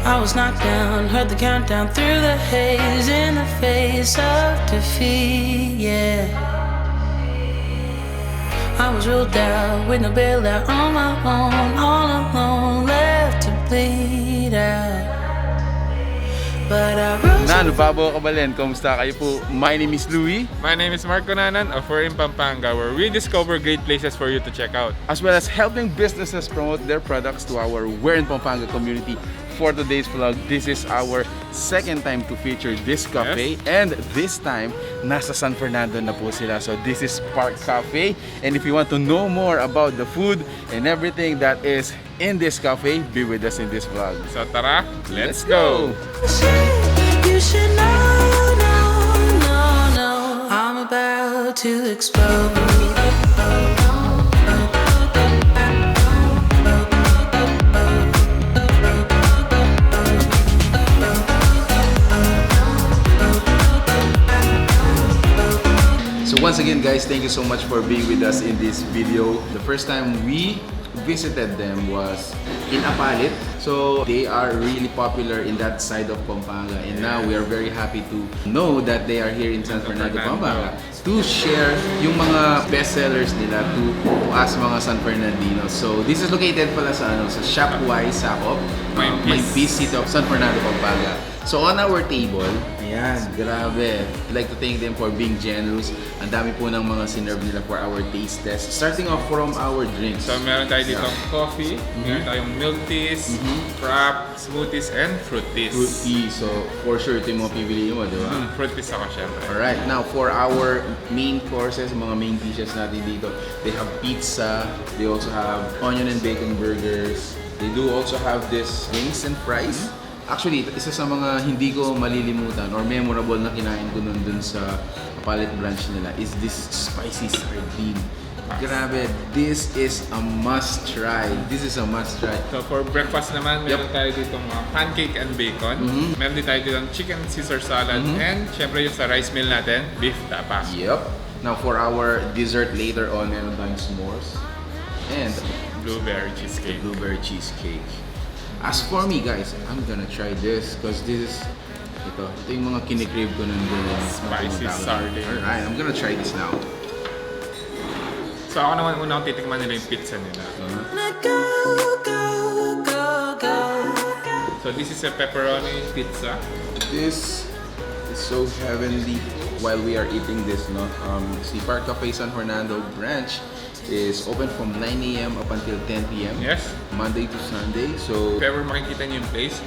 I was knocked down, heard the countdown through the haze in the face of defeat, yeah. I was ruled out with no bailout on my own, all alone, left to bleed out. But I rose. Nano, Babo, Kabalen, kumusta kayo po? My name is Louie. My name is Marco Nanan of We're in Pampanga, where we discover great places for you to check out. As well as helping businesses promote their products to our We're in Pampanga community. For today's vlog, this is our second time to feature this cafe. Yes. And this time, nasa San Fernando na po sila. So this is Parque Café. And if you want to know more about the food and everything that is in this cafe, be with us in this vlog. So tara, let's go! You should know, no, I'm about to explode. So once again guys, thank you so much for being with us in this video. The first time we visited them was in Apalit. So they are really popular in that side of Pampanga, and now we are very happy to know that they are here in San Fernando, Pampanga to share yung mga best sellers nila to us mga San Fernandinos. So this is located pala sa Shopwise, Sakop, Maimpis, city of San Fernando, Pampanga. So on our table, ayan, grabe. I'd like to thank them for being generous. Ang dami po ng mga sinerve nila for our taste test. Starting off from our drinks. So meron tayo ditong coffee, meron tayong milk teas, frap, smoothies, and fruit teas. Fruit tea. So for sure, ito yung mga pipiliin mo, di ba? Fruit teas ako syempre. Alright, now for our main courses, mga main dishes natin dito, they have pizza, they also have onion and bacon burgers, they do also have this wings and fries. Actually, isa sa mga hindi ko malilimutan or memorable na kinain ko dun sa Apalit branch nila is this spicy sardine. Grabe, this is a must try. This is a must try. So for breakfast naman, meron tayo ditong pancake and bacon. Meron din tayo ditong chicken Caesar salad. And syempre yung sa rice meal natin, beef tapa. Yep. Now for our dessert later on, meron tayong s'mores and Blueberry cheesecake. Blueberry cheesecake. As for me guys, I'm gonna try this because this is ito yung mga kinikrave ko nandun. Spicy sardine. Alright, I'm gonna try this now. So ako naman unang titikman nila yung pizza nila. So this is a pepperoni pizza. This is so heavenly while we are eating this, no? Si Parque Café San Fernando branch is open from 9 AM up until 10 PM. Yes. Monday to Sunday. So If ever makikita niyo yung place,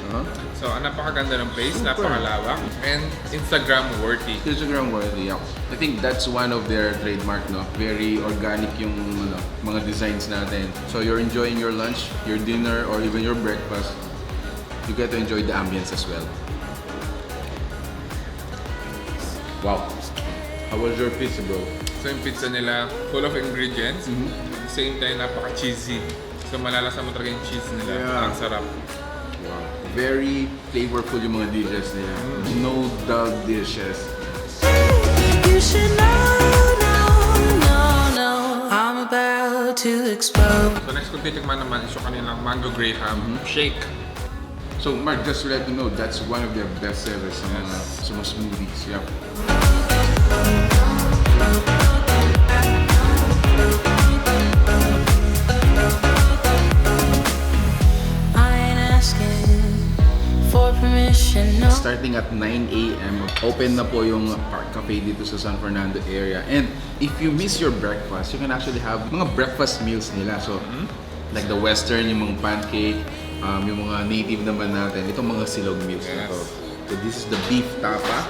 so napakaganda ng place, Super. napakalawak, and Instagram worthy. Instagram worthy, yeah. I think that's one of their trademark, no? Very organic yung mga designs natin. So you're enjoying your lunch, your dinner, or even your breakfast, you get to enjoy the ambience as well. Wow. How was your pizza, bro? So yung pizza nila, full of ingredients, at the same time napaka-cheesy. So malalasa mo talaga yung cheese nila, Yeah. ang sarap. Wow. Very flavorful yung mga dishes nila. No dull dishes. You should know, I'm about to explode. So next kung titikman naman is yung kanilang mango graham shake. So Mark, just to let you know, that's one of their best sellers sa mga smoothies. Yeah. Starting at 9 AM, open na po yung Parque Café dito sa San Fernando area. And if you miss your breakfast, you can actually have mga breakfast meals nila. So, like the western, yung mga pancake, yung mga native naman natin, itong mga silog meals na to. So this is the beef tapa.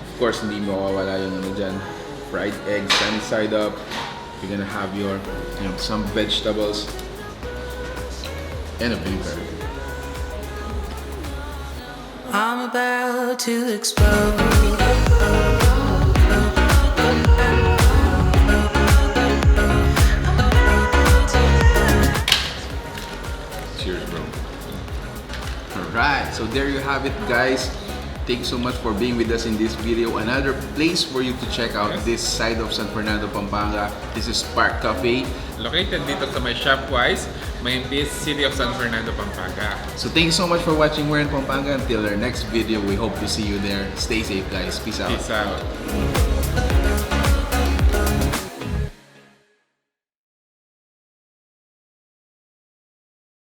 Of course, hindi mawawala yung dyan, fried egg, sunny side up. You're gonna have your, some vegetables and a vinegar. I'm about to explode. Cheers, bro. Alright, so there you have it, guys. Thanks so much for being with us in this video. Another place for you to check out this side of San Fernando, Pampanga. This is Parque Café. Located dito sa may Shopwise, Maimpis, City of San Fernando, Pampanga. So thank you so much for watching We're in Pampanga. Until our next video, we hope to see you there. Stay safe, guys. Peace out. Peace out.